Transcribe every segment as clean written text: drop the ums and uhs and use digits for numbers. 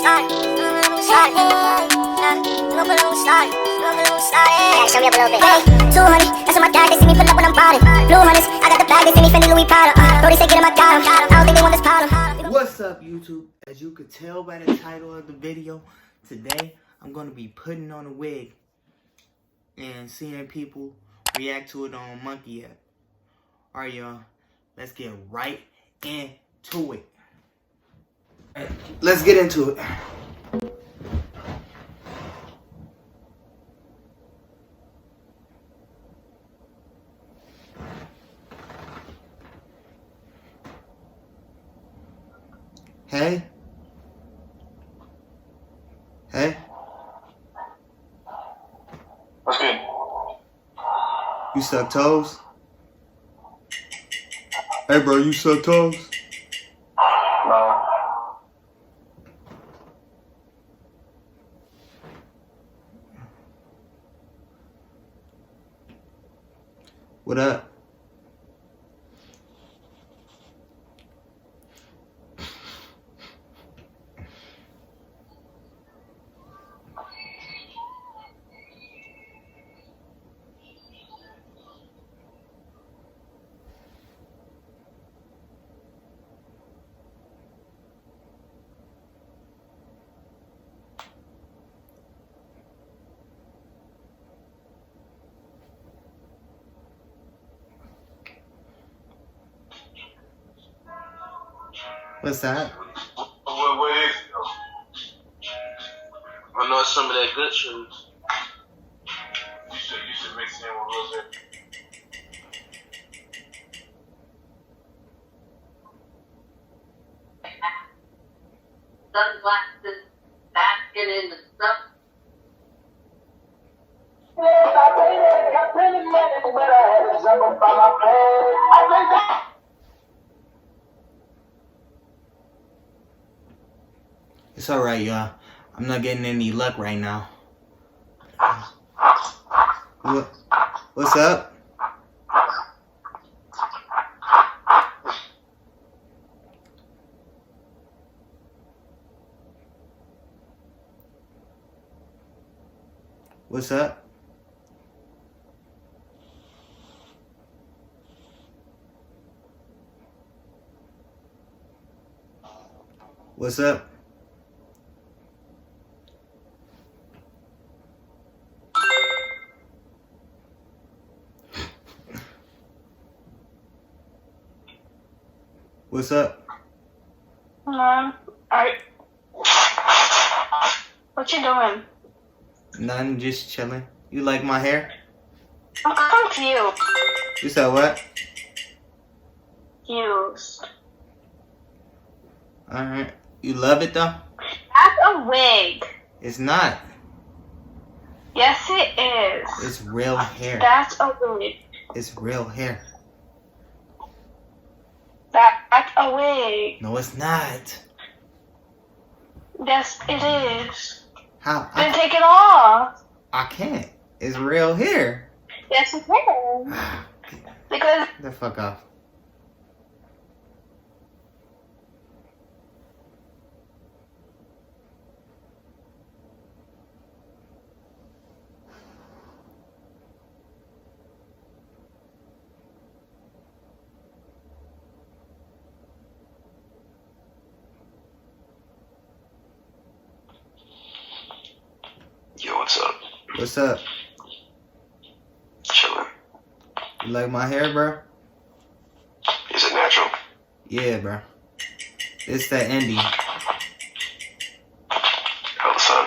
Show me up a little bit. Hey, 200, that's what my dad, they see me pull up when I'm bottom. Blue hunters, I got the bag, they see me Fendi Louis Prada. Brody say get him, I got him. I don't think they want this problem. What's up, YouTube? As you could tell by the title of the video, today I'm going to be putting on a wig and seeing people react to it on Monkey app. Alright, y'all, let's get right into it. Let's get into it. Hey? Hey? What's good? You suck toes? Hey, bro, you suck toes? No. What up? What's that? What is it though? I know it's some of that good shit. You should mix it in with a little bit. Sunglasses, basket in the stuff. It's alright, y'all. I'm not getting any luck right now. What's up? What's up? What's up? What's up? Alright. What you doing? Nothing, just chilling. You like my hair? I'm confused. You said what? Confused. Alright. You love it though? That's a wig. It's not. Yes, it is. It's real hair. That's a wig. It's real hair. That's a wig. No, it's not. Yes, it is. How? Then take it off. I can't. It's real hair. Yes, it is. Because Get the fuck off. Yo, what's up? What's up? Chillin'. You like my hair, bro? Is it natural? Yeah, bro. It's that indie. Hell, son.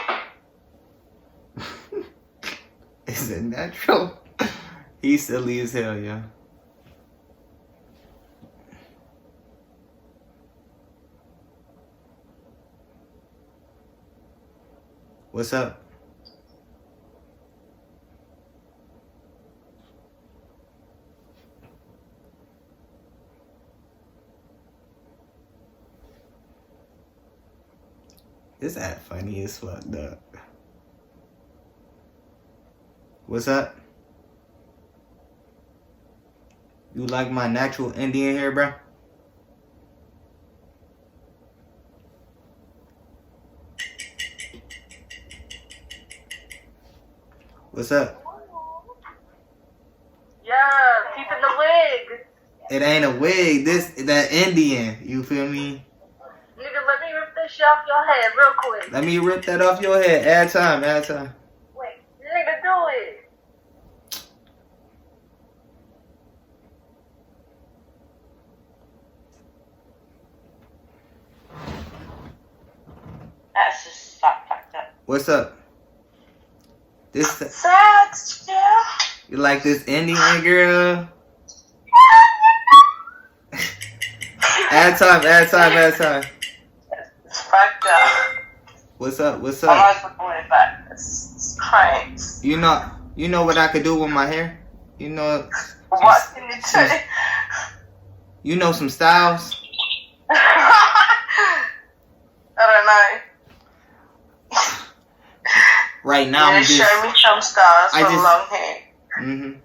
Is it natural? He's silly as hell, yeah. What's up? This ad funny as fuck, dog. What's up? You like my natural Indian hair, bro? What's up? Yeah, keeping the wig. It ain't a wig. That Indian. You feel me? Nigga, let me rip this shit off your head real quick. Let me rip that off your head. Add time. Wait, nigga, do it. That's just fucked up. What's up? Sex, yeah. You like this Indian girl? Add time. It's fucked up. What's up? I'm always looking way back. It's cranks. You know what I could do with my hair? You know. What can you say? You know some styles? I don't know. Right now, Yeah, show me some stars for long hair. Mm-hmm.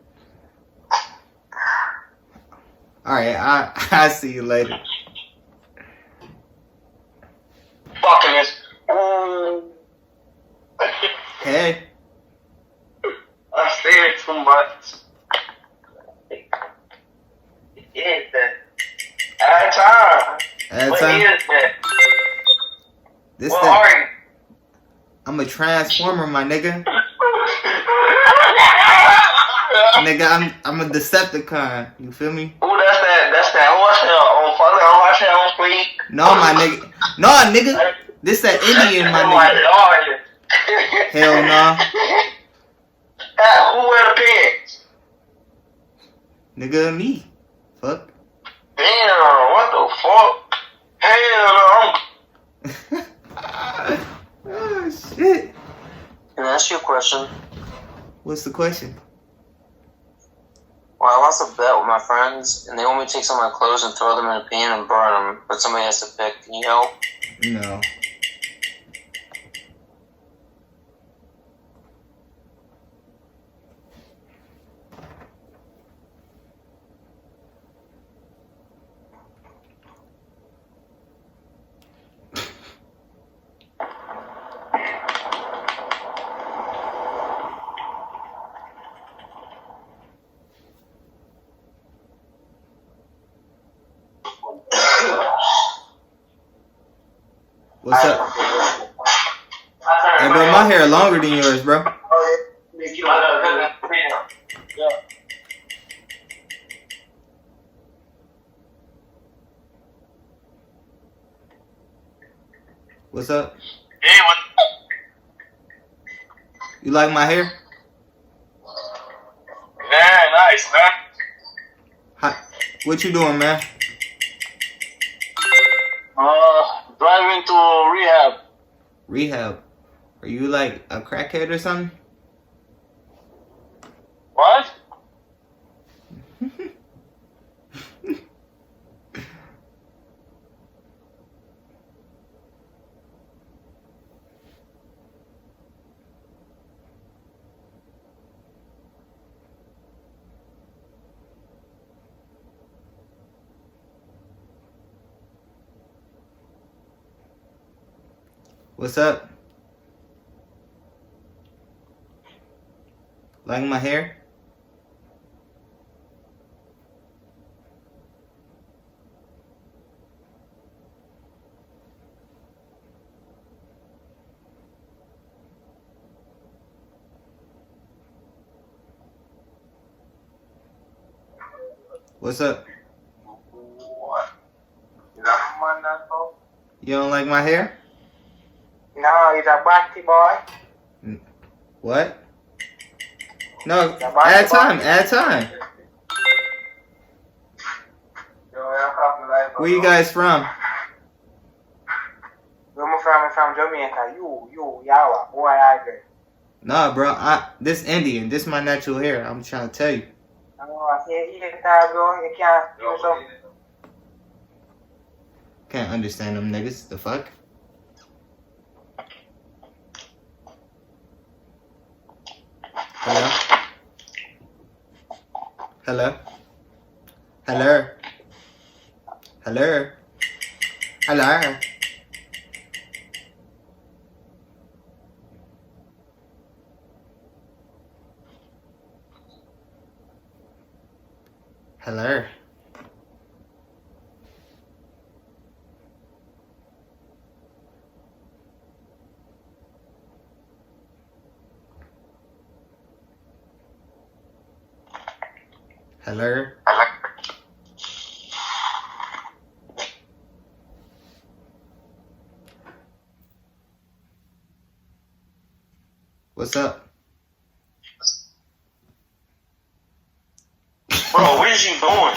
Alright, I'll see you later. Fucking this. Hey. I stared too much. Is that? At time. What Time. is that? This What that. are you? I'm a transformer, my nigga. Nigga, I'm a Decepticon. You feel me? Ooh, that's that horse on fleek. No, my nigga. No, nigga. This that Indian, my nigga. Hell no. Who wear the pants? Nigga, me. Fuck. Damn, what the fuck? Hell no. Oh, shit. Can I ask you a question? What's the question? Well, I lost a bet with my friends, and they want me to take some of my clothes and throw them in a pan and burn them, but somebody has to pick. Can you help? No. What's up? Hey, bro, my hair longer than yours, bro. What's up? Hey, what? You like my hair? Very nice, man. Hi. What you doing, man? Driving to rehab. Rehab. Are you like a crackhead or something? What? What's up? Like my hair? What's up? What? Is that my natural? You don't like my hair? No, he's a batty boy. What? No, add time. Where you guys from? Where I'm from Jamaica. You, Yawa, boy, I agree. Nah, bro, this Indian, this my natural hair. I'm trying to tell you. I say, you can bro, you can't do so. Can't understand them niggas. The fuck? Hello? Hello? Hello? Hello? Hello? Hello. Hello. What's up? Bro, what is you doing?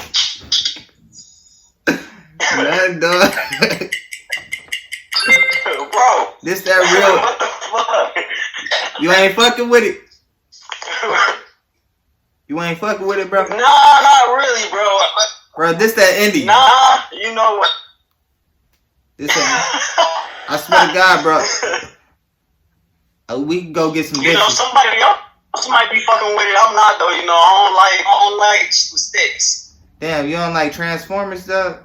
Nothing, dog. Bro. This that real. What the fuck? You ain't fucking with it. You ain't fucking with it, bro. Nah, not really, bro. Bro, this that indie. Nah, you know what? This that. I swear to God, bro. We can go get some You know, bitches. somebody else might be fucking with it. I'm not though. You know, I don't like sticks. Damn, you don't like Transformers, though?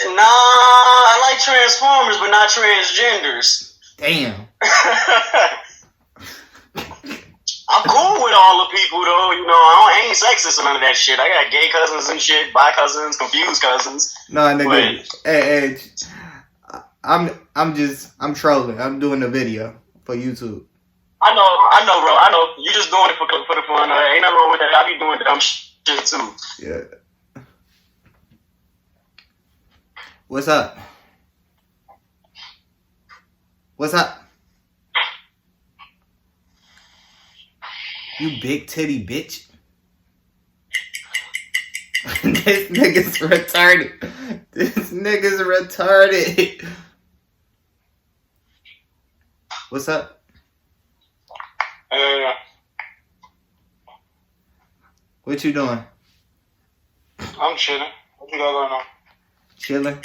Nah, I like Transformers, but not transgenders. Damn. I'm cool with all the people though. You know, I ain't sexist or none of that shit. I got gay cousins and shit, bi cousins, confused cousins. No, nigga. Hey, I'm trolling. I'm doing a video for YouTube. I know, bro. I know. You just doing it for the fun. Ain't nothing wrong with that. I be doing dumb shit too. Yeah. What's up? What's up? You big titty bitch. This nigga's retarded. This nigga's retarded. What's up? What you doing? I'm chilling. What you got going on? Chilling.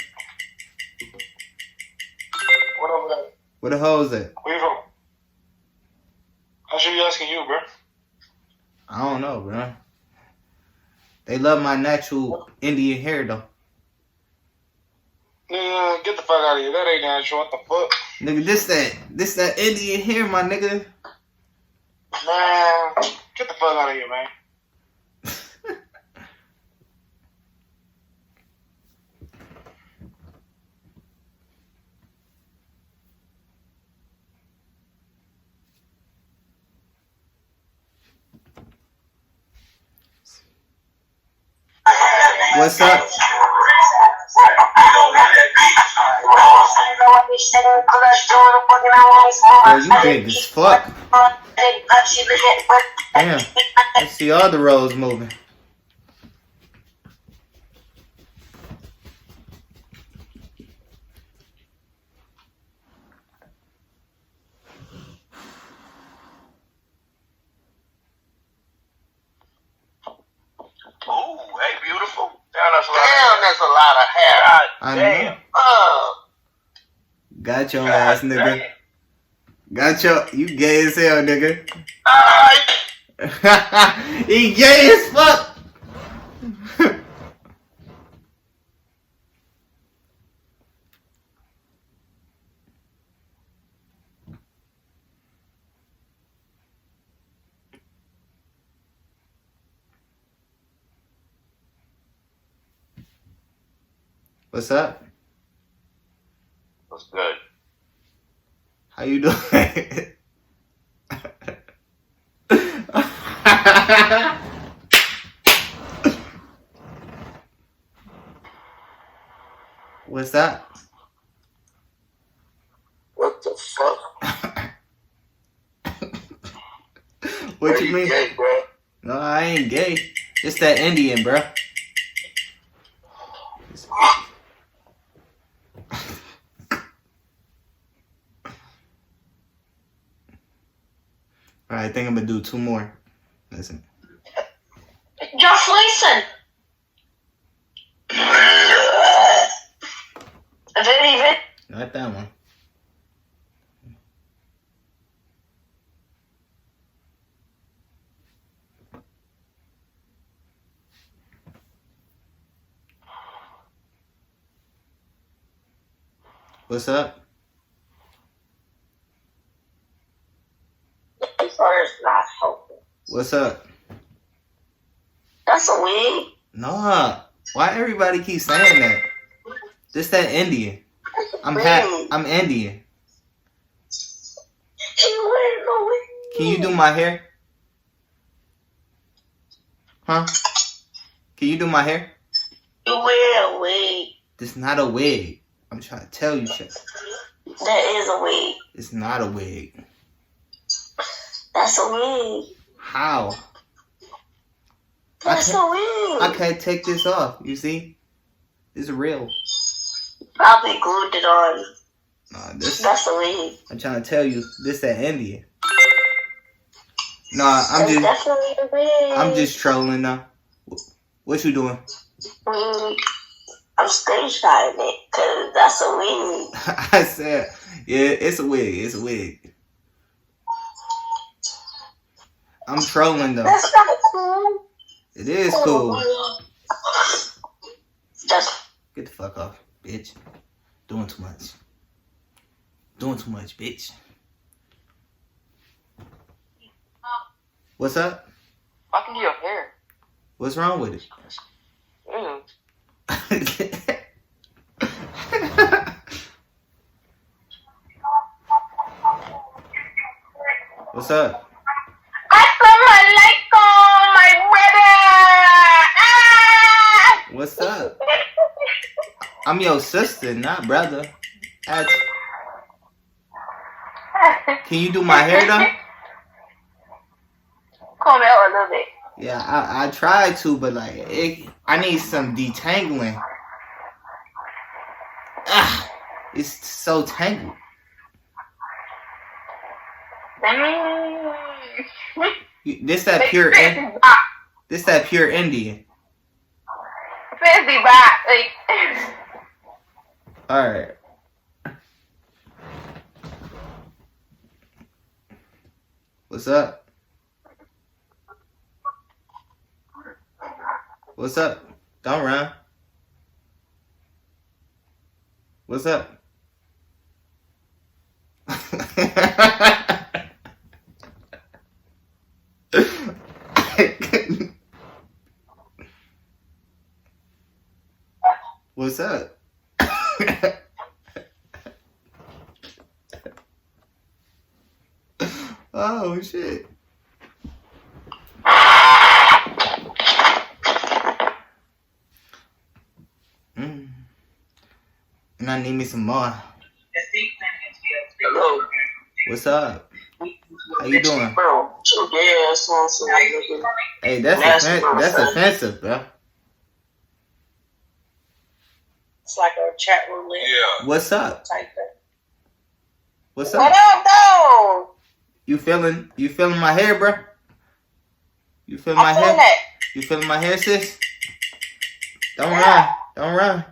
What over there? Where the hoes at? Where you from? I should be asking you, bro. I don't know, bro. They love my natural Indian hair, though. Nigga, get the fuck out of here. That ain't natural. What the fuck? Nigga, this that Indian hair, my nigga. Man, get the fuck out of here, man. What's up? Bro, you big as fuck. Damn. I see all the roads moving. Ooh, hey, beautiful. Damn, that's a lot of hair. I Damn. know. Got your ass, nigga. Got your... You gay as hell, nigga. He gay as fuck. What's up? What's good? How you doing? What's that? What the fuck? What you mean? Gay, bro? No, I ain't gay. It's that Indian, bro. Alright, I think I'm gonna do 2 more. Listen. Just listen. Very. Not that one. What's up? This one is not helping. What's up? That's a wig. Nah. Why everybody keep saying that? This that Indian. I'm Indian. You wearing no wig. Can you do my hair? Huh? Can you do my hair? You wear a wig. This is not a wig. I'm trying to tell you shit. That is a wig. It's not a wig. That's a wig. How? That's a wig. I can't take this off. You see? It's real. Probably glued it on. Nah, That's a wig. I'm trying to tell you, this that Indian. Nah, That's definitely a wig. I'm just trolling now. What you doing? I'm screenshotting it because that's a wig. I said, yeah, it's a wig. It's a wig. I'm trolling though. That's not cool. It is cool. That's Get the fuck off, bitch. Doing too much. Doing too much, bitch. What's up? fucking your hair. What's wrong with it? Ew. What's up? Assalamualaikum, my brother. What's up? I'm your sister, not brother. Can you do my hair though? Comb it out a little bit. Yeah, I tried to, but like, I need some detangling. Ah, it's so tangled. This that pure Indian. Fancy back. Like, All right. What's up? What's up? Don't run. What's up? What's up? Oh shit. And I need me some more. Hello. What's up? How you doing? Bro, your gay ass on some. Hey, that's offensive, bro. It's like a chat room. Yeah. What's up? Type that. What's What up? up, though? You feeling my hair, bro? You feeling my I'm hair? feeling that. You feeling my hair, sis? Don't run. Don't run.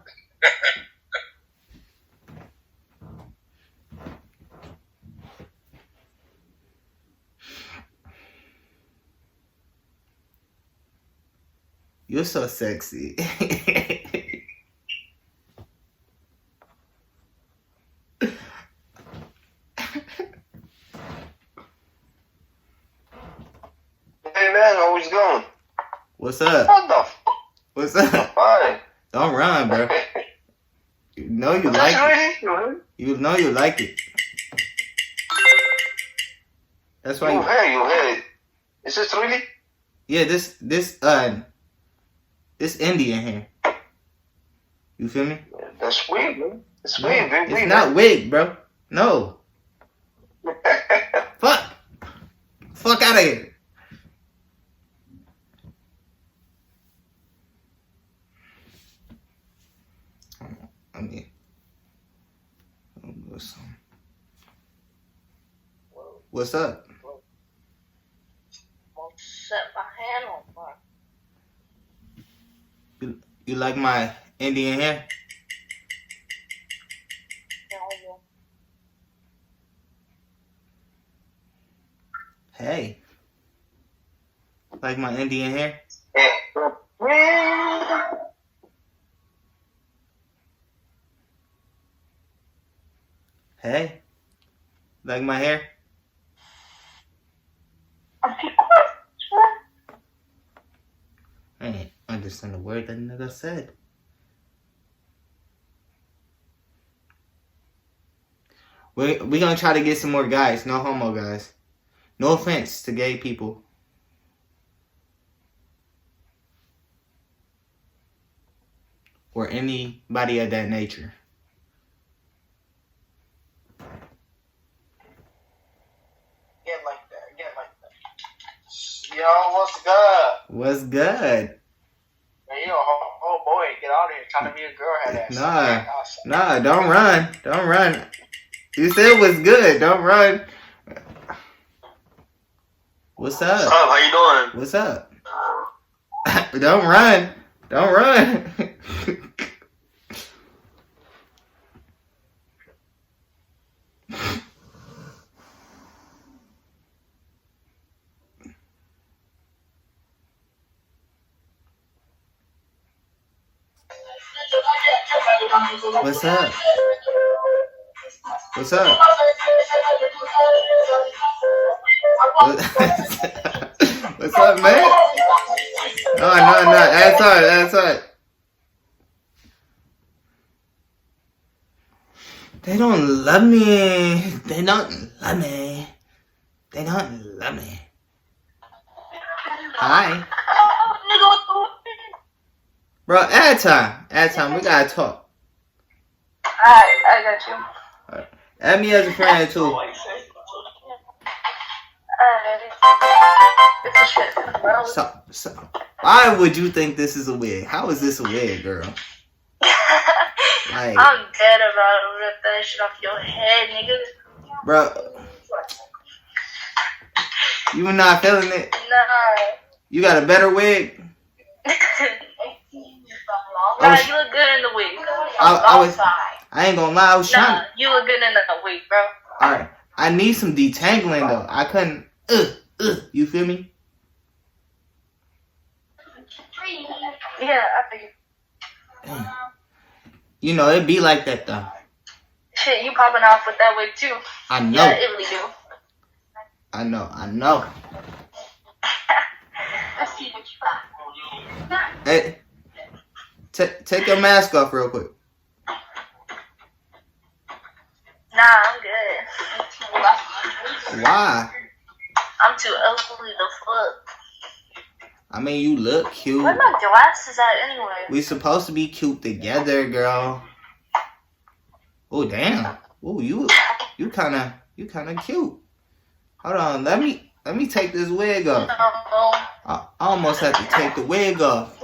You're so sexy. Hey man, how is it going? What's up? What the f? What's up? Fine. Don't run, bro. You know you That's like it. really? You know you like it. That's why. You heard. Is this really? Yeah, this Indian hair. You feel me? Yeah, that's weird, man. It's No, weird, very it's weird. not wig, bro. No. Fuck. Fuck out of here. I mean, what's up? I'll set my hand on fire. You like my Indian hair? Hey. Like my Indian hair? Hey. Like my hair? Hey. understand a word that nigga said. We gonna try to get some more guys. No homo guys. No offense to gay people. Or anybody of that nature. Get like that. Get like that. Yo, what's good? What's good? Man, you oh boy, get out of here. Trying to be a girl head ass. Nah, don't run. Don't run. You said what's good. Don't run. What's up? What's up? How you doing? What's up? Don't run. Don't run. What's up? What's up? What's up, man? No. That's all. They don't love me. They don't love me. They don't love me. Hi. Bro, ad time. We gotta talk. I got you. Right. Add me as a friend too. It's a shit, bro. So, why would you think this is a wig? How is this a wig, girl? Like, I'm dead about to rip that shit off your head, nigga. bro, you were not feeling it? Nah. You got a better wig? Nah, you look good in the wig. I ain't gonna lie, I was trying. Nah, you look good in the wig, bro. Alright, I need some detangling though. I couldn't, you feel me? Yeah, I figured. Damn. You know, it be like that though. Shit, you popping off with that wig too. I know. Yeah, it really do. I know. I see what you got. Hey, take your mask off real quick. Nah, I'm good. Why? I'm too ugly to fuck. I mean, you look cute. Where my glasses at anyway? We supposed to be cute together, girl. Oh damn. Oh, you kind of cute. Hold on, let me take this wig off. No. I almost had to take the wig off.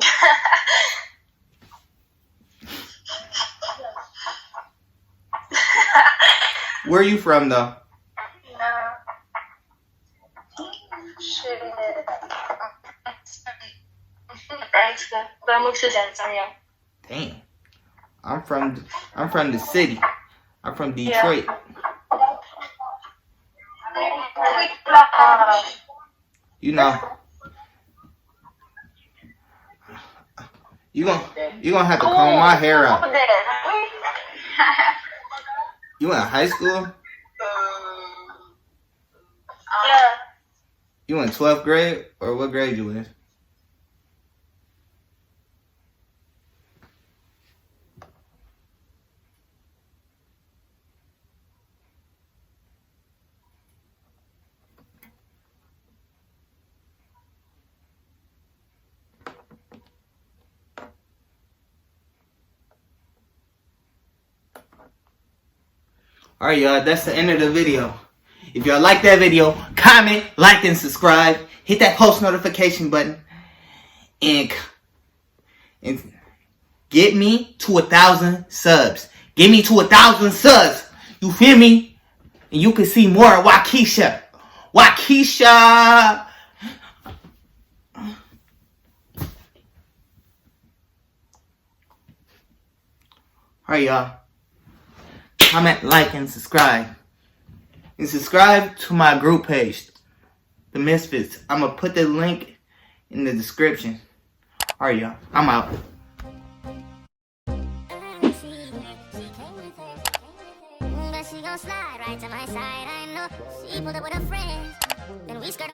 Where you from though? Nah. Shit. But I moved to San Antonio. Damn. I'm from the city. I'm from Detroit. You know. You gonna have to comb my hair out. You in high school? Yeah. You in 12th grade? Or what grade you in? Alright, y'all, that's the end of the video. If y'all like that video, comment, like, and subscribe. Hit that post notification button. And get me to 1,000 subs. Get me to 1,000 subs. You feel me? And you can see more of Waukesha. Alright, y'all. Comment, like, and subscribe. And subscribe to my group page, The Misfits. I'm going to put the link in the description. Alright, y'all. I'm out. But she gon' slide right to my side, I know. She pulled up with her friends, then we skirt.